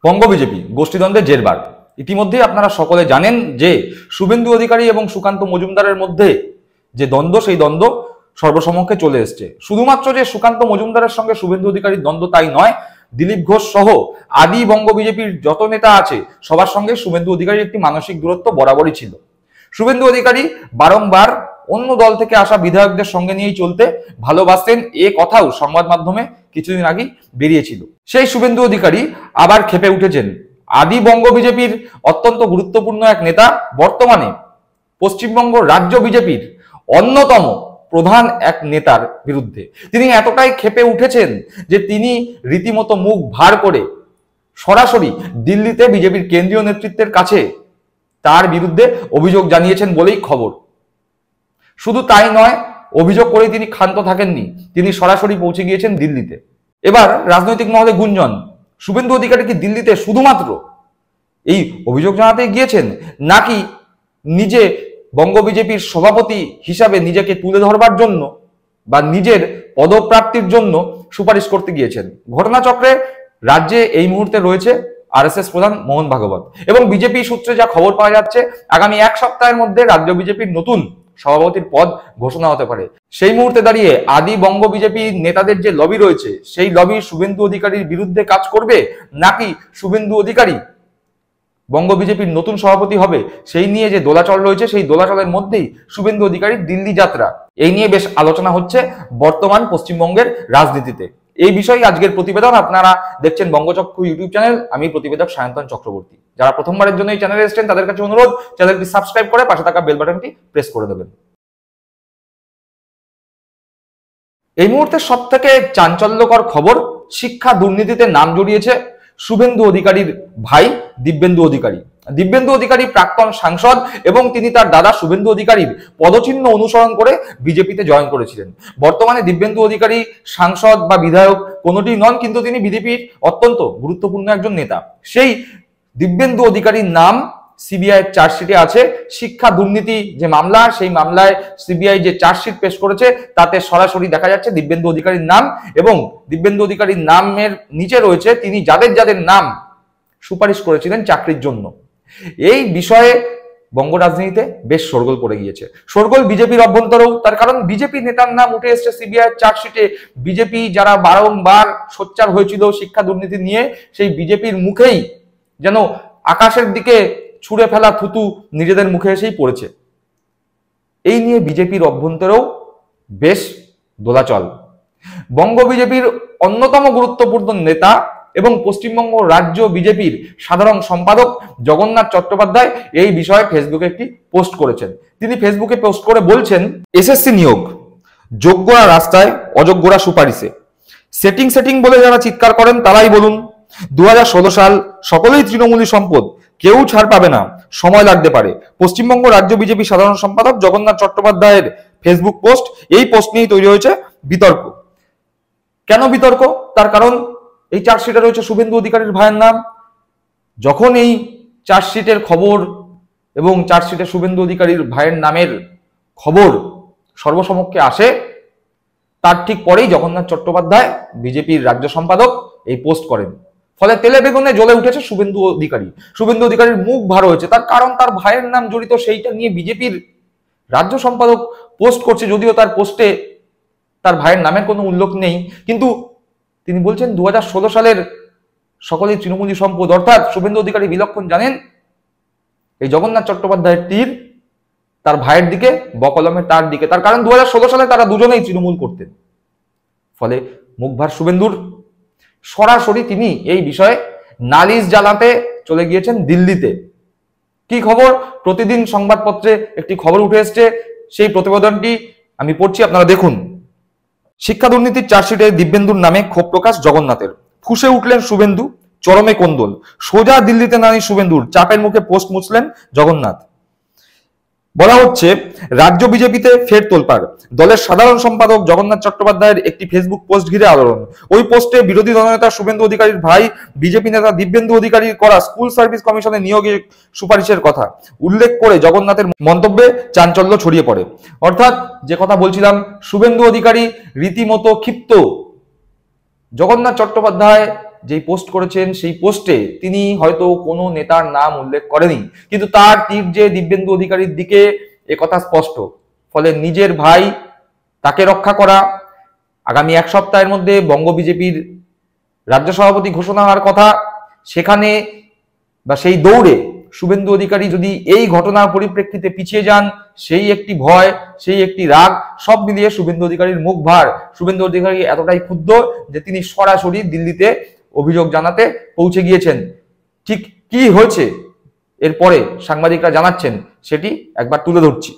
বঙ্গ BJP গোষ্ঠীদ্বন্দ্বের জেরবার। ইতিমধ্যে আপনারা সকলে জানেন যে শুভেন্দু অধিকারী এবং সুকান্ত মজুমদারের মধ্যে যে দ্বন্দ্ব, সেই দ্বন্দ্ব সর্বসমক্ষে চলে এসছে। শুধুমাত্র যে সুকান্ত মজুমদারের সঙ্গে শুভেন্দু অধিকারীর দ্বন্দ্ব তাই নয়, দিলীপ ঘোষ সহ আদি বঙ্গ বিজেপির যত নেতা আছে সবার সঙ্গে শুভেন্দু অধিকারীর একটি মানসিক দূরত্ব বরাবরই ছিল। শুভেন্দু অধিকারী বারংবার অন্য দল থেকে আসা বিধায়কদের সঙ্গে নিয়েই চলতে ভালোবাসতেন, এ কথাও সংবাদ মাধ্যমে কিছুদিন আগেই বেরিয়েছিল। সেই শুভেন্দু অধিকারী আবার ক্ষেপে উঠেছেন আদি বঙ্গ বিজেপির অত্যন্ত গুরুত্বপূর্ণ এক নেতা, বর্তমানে পশ্চিমবঙ্গ রাজ্য বিজেপির অন্যতম প্রধান এক নেতার বিরুদ্ধে। তিনি এতটাই ক্ষেপে উঠেছেন যে তিনি রীতিমতো মুখ ভার করে সরাসরি দিল্লিতে বিজেপির কেন্দ্রীয় নেতৃত্বের কাছে তার বিরুদ্ধে অভিযোগ জানিয়েছেন বলেই খবর। শুধু তাই নয়, অভিযোগ করে তিনি ক্ষান্ত থাকেননি, তিনি সরাসরি পৌঁছে গিয়েছেন দিল্লিতে। এবার রাজনৈতিক মহলে গুঞ্জন, শুভেন্দু অধিকারী কি দিল্লিতে শুধুমাত্র এই অভিযোগ জানাতে গিয়েছেন, নাকি নিজে বঙ্গ বিজেপির সভাপতি হিসাবে নিজেকে তুলে ধরবার জন্য বা নিজের পদপ্রাপ্তির জন্য সুপারিশ করতে গিয়েছেন? ঘটনাচক্রে রাজ্যে এই মুহূর্তে রয়েছে আরএসএস প্রধান মোহন ভাগবত, এবং বিজেপি সূত্রে যা খবর পাওয়া যাচ্ছে আগামী এক সপ্তাহের মধ্যে রাজ্য বিজেপির নতুন সভাপতির পদ ঘোষণা হতে পারে। সেই মুহূর্তে দাঁড়িয়ে আদি বঙ্গ বিজেপি নেতাদের যে লবি রয়েছে, সেই লবি শুভেন্দু অধিকারীর বিরুদ্ধে কাজ করবে, নাকি শুভেন্দু অধিকারী বঙ্গ বিজেপির নতুন সভাপতি হবে, সেই নিয়ে যে দোলাচল রয়েছে, সেই দোলাচলের মধ্যেই শুভেন্দু অধিকারীর দিল্লি যাত্রা, এই নিয়ে বেশ আলোচনা হচ্ছে বর্তমান পশ্চিমবঙ্গের রাজনীতিতে। এই বিষয়ে আজকের প্রতিবেদন। আপনারা দেখছেন বঙ্গচক্ষু ইউটিউব চ্যানেল, আমি প্রতিবেদক সায়ন্তন চক্রবর্তী। যারা প্রথমবারের জন্য এই চ্যানেলে এসেছেন তাদের কাছে অনুরোধ, চ্যানেলটি সাবস্ক্রাইব করে পাশে থাকা বেল বাটনটি প্রেস করে দেবেন। এই মুহূর্তে সব থেকে চাঞ্চল্যকর খবর, শিক্ষা দুর্নীতিতে নাম জড়িয়েছে শুভেন্দু অধিকারীর ভাই দিব্যেন্দু অধিকারী। দিব্যেন্দু অধিকারী প্রাক্তন সাংসদ এবং তিনি তার দাদা শুভেন্দু অধিকারীর পদচিহ্ন অনুসরণ করে বিজেপিতে জয়েন করেছিলেন। বর্তমানে দিব্যেন্দু অধিকারী সাংসদ বা বিধায়ক কোনোটি নন, কিন্তু তিনি বিজেপির অত্যন্ত গুরুত্বপূর্ণ একজন নেতা। সেই দিব্যেন্দু অধিকারীর নাম সিবিআই চার্জশিটে আছে। শিক্ষা দুর্নীতি যে মামলা, সেই মামলায় সিবিআই যে চার্জশিট পেশ করেছে তাতে সরাসরি দেখা যাচ্ছে দিব্যেন্দু অধিকারীর নাম, এবং দিব্যেন্দু অধিকারীর নামের নিচে রয়েছে তিনি যাদের যাদের নাম সুপারিশ করেছিলেন চাকরির জন্য। এই বিষয়ে বঙ্গ রাজনীতিতে বেশ শোরগোল পড়ে গিয়েছে। শোরগোল বিজেপির অভ্যন্তরেও, তার কারণ বিজেপি নেতার নাম উঠে এসেছে সিবিআই চার্জশিটে। বিজেপি যারা বারংবার সোচ্চার হয়েছিল শিক্ষা দুর্নীতি নিয়ে, সেই বিজেপির মুখেই যেন আকাশের দিকে ছুঁড়ে ফেলা থুতু নিজেদের মুখে এসেই পড়েছে। এই নিয়ে বিজেপির অভ্যন্তরেও বেশ দোলাচল। বঙ্গ বিজেপির অন্যতম গুরুত্বপূর্ণ নেতা এবং পশ্চিমবঙ্গ রাজ্য বিজেপির সাধারণ সম্পাদক জগন্নাথ চট্টোপাধ্যায় এই বিষয়ে ফেসবুকে একটি পোস্ট করেছেন। তিনি ফেসবুকে পোস্ট করে বলছেন, এসএসসি নিয়োগ, যোগ্যরা রাস্তায়, অযোগ্যরা সুপারিশে। সেটিং বলে যারা চিৎকার করেন তারাই বলুন। 2016 সাল, সকলেই তৃণমূলী সম্পদ, কেউ ছাড় পাবে না, সময় লাগতে পারে। পশ্চিমবঙ্গ রাজ্য বিজেপি সাধারণ সম্পাদক জগন্নাথ চট্টোপাধ্যায়ের ফেসবুক পোস্ট। এই পোস্ট নিয়েই তৈরি হয়েছে বিতর্ক। কেন বিতর্ক? তার কারণ এই চার্জশিটে রয়েছে শুভেন্দু অধিকারীর ভাইয়ের নাম। যখন এই চার্জশিটের খবর এবং চার্জশিটে শুভেন্দু অধিকারীর ভাইয়ের নামের খবর সর্বসমক্ষে আসে, তার ঠিক পরেই জগন্নাথ চট্টোপাধ্যায় বিজেপির রাজ্য সম্পাদক এই পোস্ট করেন। ফলে তেলে বেগুনে জ্বলে উঠেছে শুভেন্দু অধিকারী। শুভেন্দু অধিকারীর মুখ ভার হয়েছে, তার কারণ তার ভাইয়ের নাম জড়িত। সেইটা নিয়ে বিজেপির রাজ্য সম্পাদক পোস্ট করছে, যদিও তার পোস্টে তার ভাইয়ের নামের কোনো উল্লেখ নেই, কিন্তু তিনি বলছেন 2016 সালের সকলেই তৃণমূলী সম্পদ, অর্থাৎ শুভেন্দু অধিকারী বিলক্ষণ জানেন এই জগন্নাথ চট্টোপাধ্যায়ের তীর তার ভাইয়ের দিকে, বকলমের তার দিকে। তার কারণ 2016 সালে তারা দুজনেই তৃণমূল করতেন। ফলে মুখভার শুভেন্দুর, সরাসরি তিনি এই বিষয়ে নালিশ জানাতে চলে গিয়েছেন দিল্লিতে। কি খবর? প্রতিদিন সংবাদপত্রে একটি খবর উঠে এসছে, সেই প্রতিবেদনটি আমি পড়ছি, আপনারা দেখুন। শিক্ষা দুর্নীতির চার্জশিটে দিব্যেন্দুর নামে ক্ষোভ প্রকাশ জগন্নাথের, ফুঁসে উঠলেন শুভেন্দু, চরমে কোন্দল, সোজা দিল্লিতে নানি শুভেন্দুর, চাপের মুখে পোস্ট মুছলেন জগন্নাথ। বলা হচ্ছে রাজ্য বিজেপিতে ফের তোলপাড়, দলের সাধারণ সম্পাদক জগন্নাথ চট্টোপাধ্যায়ের একটি ফেসবুক পোস্ট ঘিরে আলোড়ন। ওই পোস্টে বিরোধী দলনেতা শুভেন্দু অধিকারীর ভাই বিজেপি নেতা দিব্যেন্দু অধিকারীর করা স্কুল সার্ভিস কমিশনে নিয়োগের সুপারিশের কথা উল্লেখ করে জগন্নাথের মন্তব্যে চাঞ্চল্য ছড়িয়ে পড়ে। অর্থাৎ যে কথা বলছিলাম, শুভেন্দু অধিকারী রীতিমতো ক্ষিপ্ত। জগন্নাথ চট্টোপাধ্যায় যেই পোস্ট করেছেন সেই পোস্টে তিনি হয়তো কোনো নেতার নাম উল্লেখ করেনি, কিন্তু তার তীর যে দিব্যেন্দু অধিকারীর দিকে একথা স্পষ্ট। ফলে নিজের ভাই তাকে রক্ষা করা, আগামী এক সপ্তাহের মধ্যে বঙ্গ বিজেপির রাজ্য সভাপতি ঘোষণা হওয়ার কথা, সেখানে বা সেই দৌড়ে শুভেন্দু অধিকারী যদি এই ঘটনার পরিপ্রেক্ষিতে পিছিয়ে যান, সেই একটি ভয়, সেই একটি রাগ, সব মিলিয়ে শুভেন্দু অধিকারীর মুখ ভার। শুভেন্দু অধিকারী এতটাই ক্ষুব্ধ যে তিনি সরাসরি দিল্লিতে অভিযোগ জানাতে পৌঁছে গিয়েছেন। ঠিক কি হয়েছে এরপরে সাংবাদিকরা জানাচ্ছেন, সেটি একবার তুলে ধরছি।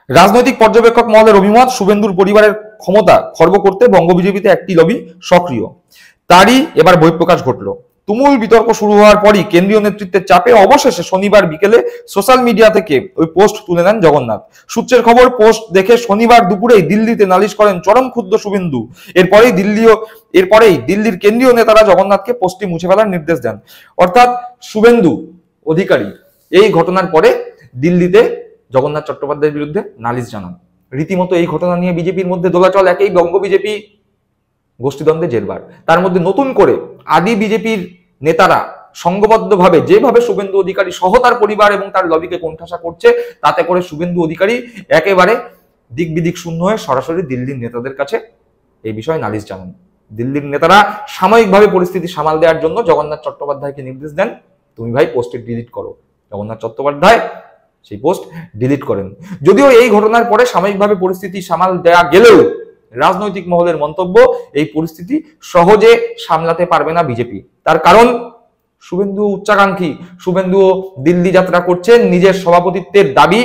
রাজনৈতিক পর্যবেক্ষক মহলের অভিমত, শুভেন্দুর পরিবারের ক্ষমতা খর্ব করতে বঙ্গ বিজেপিতে একটি লবি সক্রিয়। তারই এবার বহিঃপ্রকাশ ঘটল। তুমুল বিতর্ক শুরু হওয়ার পরই কেন্দ্রীয় নেতৃত্বের চাপে অবশেষে শনিবার বিকেলে সোশ্যাল মিডিয়া থেকে ওই পোস্ট তুলে নেন জগন্নাথ। সূত্রের খবর, পোস্ট দেখে শনিবার দুপুরেই দিল্লিতে নালিশ করেন চরম ক্ষুব্ধ শুভেন্দু। এরপরেই দিল্লির কেন্দ্রীয় নেতারা জগন্নাথকে পোস্টটি মুছে ফেলার নির্দেশ দেন। অর্থাৎ শুভেন্দু অধিকারী এই ঘটনার পরে দিল্লিতে জগন্নাথ চট্টোপাধ্যায়ের বিরুদ্ধে নালিশ জানান। রীতিমতো এই ঘটনা নিয়ে বিজেপির মধ্যে দোলাচল, একেই বঙ্গ বিজেপি গোষ্ঠীদ্বন্দ্বে জেরবার। তার মধ্যে নতুন করে আদি বিজেপির নেতারা সংঘবদ্ধভাবে যেভাবে শুভেন্দু অধিকারী সহ তার পরিবার এবং তার লবিকে কোণঠাসা করছে, তাতে করে শুভেন্দু অধিকারী একেবারে দিক বিদিক শূন্য হয়ে সরাসরি দিল্লির নেতাদের কাছে এই বিষয়ে নালিশ জানান। দিল্লির নেতারা সাময়িকভাবে পরিস্থিতি সামাল দেওয়ার জন্য জগন্নাথ চট্টোপাধ্যায়কে নির্দেশ দেন, তুমি ভাই পোস্টে ডিলিট করো। জগন্নাথ চট্টোপাধ্যায় সেই পোস্ট ডিলিট করেন। যদিও এই ঘটনার পরে সাময়িকভাবে পরিস্থিতি সামাল দেয়া গেলেও রাজনৈতিক মহলের মন্তব্য, এই পরিস্থিতি সহজে সামলাতে পারবে না বিজেপি। তার কারণ, শুভেন্দু উচ্চাকাঙ্ক্ষী, শুভেন্দু দিল্লি যাত্রা করছেন নিজের সভাপতিত্বের দাবি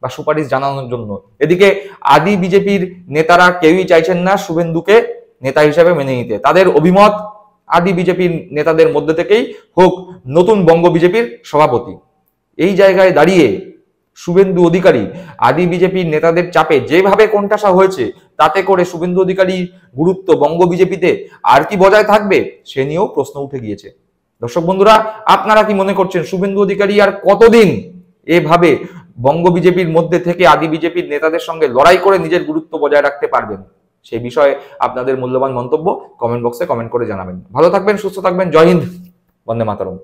বা সুপারিশ জানানোর জন্য। এদিকে আদি বিজেপির নেতারা কেউই চাইছেন না শুভেন্দুকে নেতা হিসেবে মেনে নিতে। তাদের অভিমত, আদি বিজেপির নেতাদের মধ্যে থেকেই হোক নতুন বঙ্গ বিজেপির সভাপতি। এই জায়গায় দাঁড়িয়ে শুভেন্দু অধিকারী আদি বিজেপির নেতাদের চাপে যেভাবে কোণঠাসা হয়েছে, তাতে করে শুভেন্দু অধিকারী গুরুত্ব বঙ্গ বিজেপিতে আর কি বজায় থাকবে, সে নিয়েও প্রশ্ন উঠে গিয়েছে। দর্শক বন্ধুরা, আপনারা কি মনে করছেন শুভেন্দু অধিকারী আর কতদিন এভাবে বঙ্গ বিজেপির মধ্যে থেকে আদি বিজেপির নেতাদের সঙ্গে লড়াই করে নিজের গুরুত্ব বজায় রাখতে পারবেন? সেই বিষয়ে আপনাদের মূল্যবান মন্তব্য কমেন্ট বক্সে কমেন্ট করে জানাবেন। ভালো থাকবেন, সুস্থ থাকবেন। জয় হিন্দ, বন্দে মাতরম।